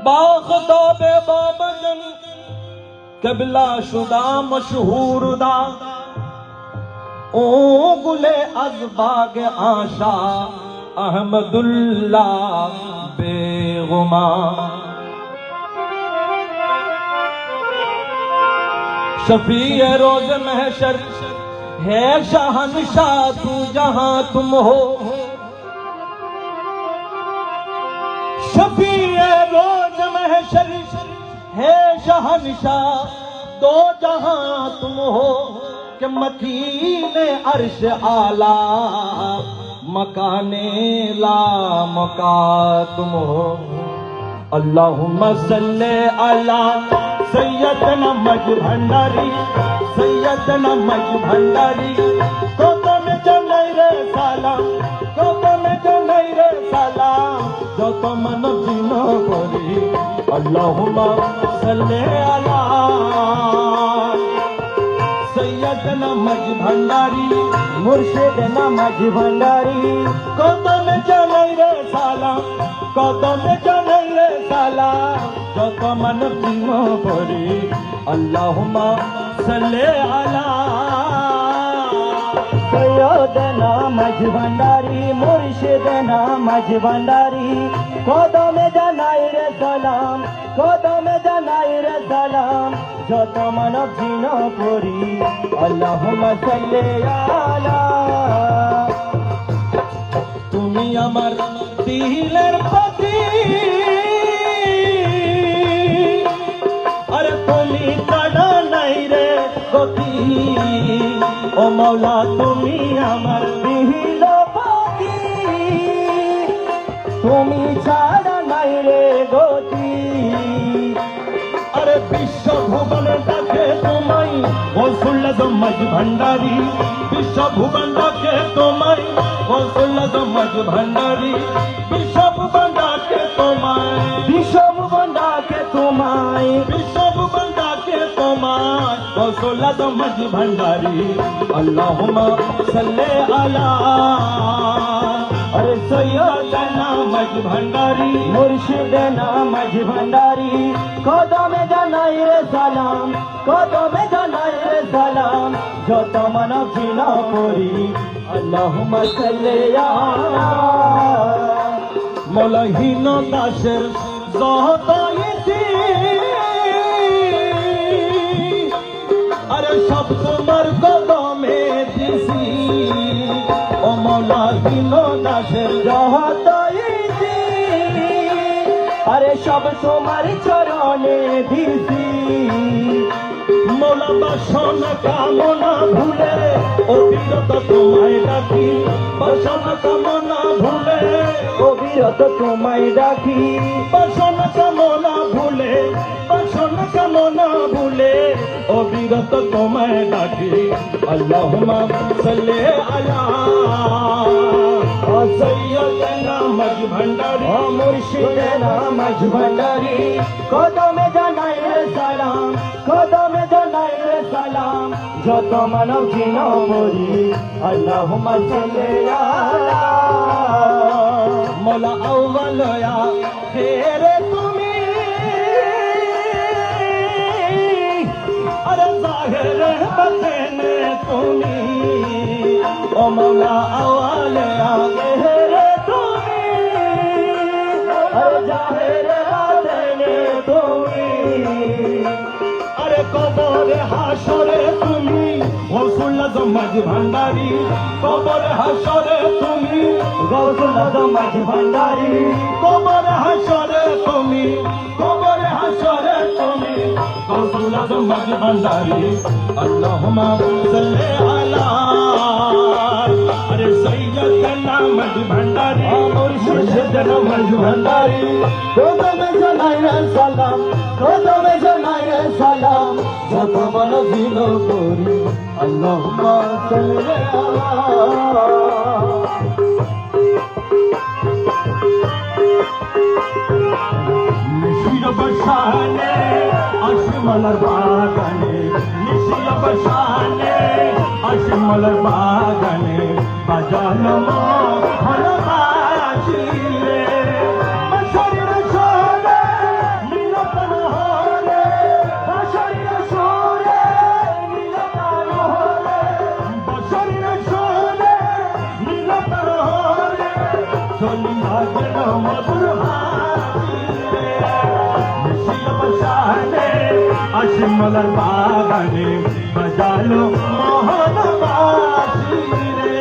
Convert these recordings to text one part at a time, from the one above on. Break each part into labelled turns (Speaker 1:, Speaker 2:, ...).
Speaker 1: बाखताब बाबजन कबला शुदा मशहूर दा ओ गुले अज़बाग आशा अहमदुल्ला बेगुमा शफीए रोज महशर है शहंशाह तू जहां तुम हो शफीए रोज महशर है शहंशाह दो जहां तुम हो कि मकीने अर्श आला मकाने ला मका तुम हो अल्लाहुम्मा सल्ले अला सैयदना मज भंडारी सैयदना मज भंडारी तो में जनई रे सलाम तो में जनई रे सलाम जो तो मन बिना करी अल्लाहुम्मा सल्ले अला सैयदना मज भंडारी मुर्शिदना मज भंडारी कदम जनई रे सलाम कदम जनई रे सलाम जो तो मन बिना करी अल्लाहुम्मा सल्ले अला
Speaker 2: सैयदना मज भंडारी मुर्शिदना मज भंडारी कदम जनई रे सलाम कदम जनई रे सलाम যত মানব জিন করি আল্লাহুম্মা সাল্লি আলা
Speaker 1: তুমি আমার দিলের প্রতি আরে তুমি কানা নাই রে গতি ও মওলা তুমি আমার
Speaker 2: দিল পাতি তুমি ছাড়া নাই রে গতি
Speaker 1: अरे विश्व भुवन डाके तुम्हारी गौसुल मज भंडारी विश्व भुवन डाके तुम्हारी गौसुल मज भंडारी विश्व भुवन डाके तुम्हारी
Speaker 2: বিষম বন্দাকে তোমায়
Speaker 1: विश्व भुवन डाके तुम्हारी गौसुल मज भंडारी अल्लाहुम्मा सल्ले अला
Speaker 2: अरे
Speaker 1: सैयदना मज भंडारी
Speaker 2: मुर्शिदना मज भंडारी कदमे জানাই রে সালাম কদমে জানাই রে সালাম যত মানব জিন করি আল্লাহুম্মা সাল্লি আলা
Speaker 1: মৌলাহীন দাসের জহতাইতি আরে সব তোমার কদমে দিছি ও মৌলাহীন দাসের
Speaker 2: জহতাইতি আরে সব তোমার চরণে দিছি
Speaker 1: মৌলা বাসন কামনা ভুলে অবিরত তোমায় ডাকি বাসন কামনা ভুলে
Speaker 2: অবিরত তোমায় ডাকি
Speaker 1: বাসন কামনা ভুলে বাসন কামনা ভুলে অবিরত তোমায় ডাকি আল্লাহুম্মা সাল্লি আলা সৈয়দনা মজ ভন্ডারি
Speaker 2: মুর্শিদনা মজ ভন্ডারি কদমে জানাই রে সালাম কদমে জানাই রে সালাম যত মানব জিন করি আল্লাহুম্মা সাল্লি আলা
Speaker 1: মৌলা আউয়াল আখিরে তুমি আরে জাহির বাতিন তুমি ও মৌলা আউয়াল আখিরে তুমি
Speaker 2: আরে জাহির বাতিন তুমি
Speaker 1: আরে কবরে হাসরে তুমি গৌসুল মজ ভন্ডারি কবরে হাসরে তুমি
Speaker 2: গৌসুল মজ ভন্ডারি
Speaker 1: কবরে হাসরে তুমি কবরে হাসরে তুমি গৌসুল মজ ভন্ডারি আল্লাহুম্মা সাল্লি আলা अरे सैयदना मज भंडारी मुर्शिदना मज भंडारी
Speaker 2: কদমে জানাই রে সালাম কদমে জানাই রে সালাম যত মানব জিন করি আল্লাহুম্মা সাল্লি আলা
Speaker 1: নিশির বসানে আশিমলার বাগানে নিশির বসানে আশিমলার বাগানে বাজানো ভালোবাসিলে মশারির সরে শানে আশিমলার বাগানে বাজালো মোহন বাঁশি রে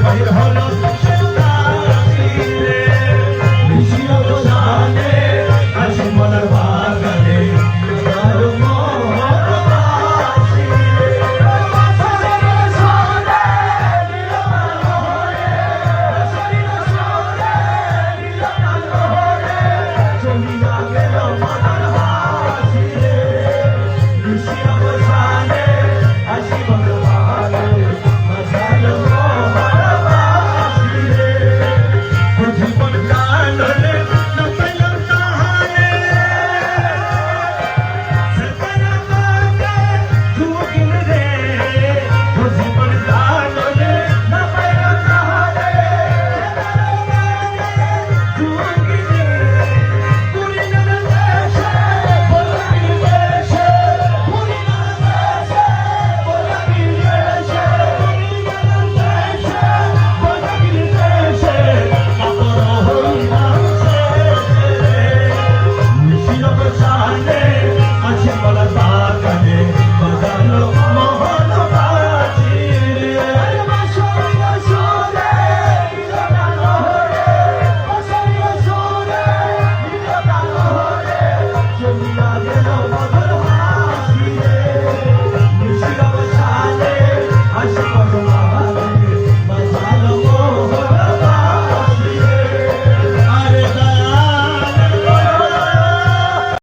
Speaker 1: বাহির হলো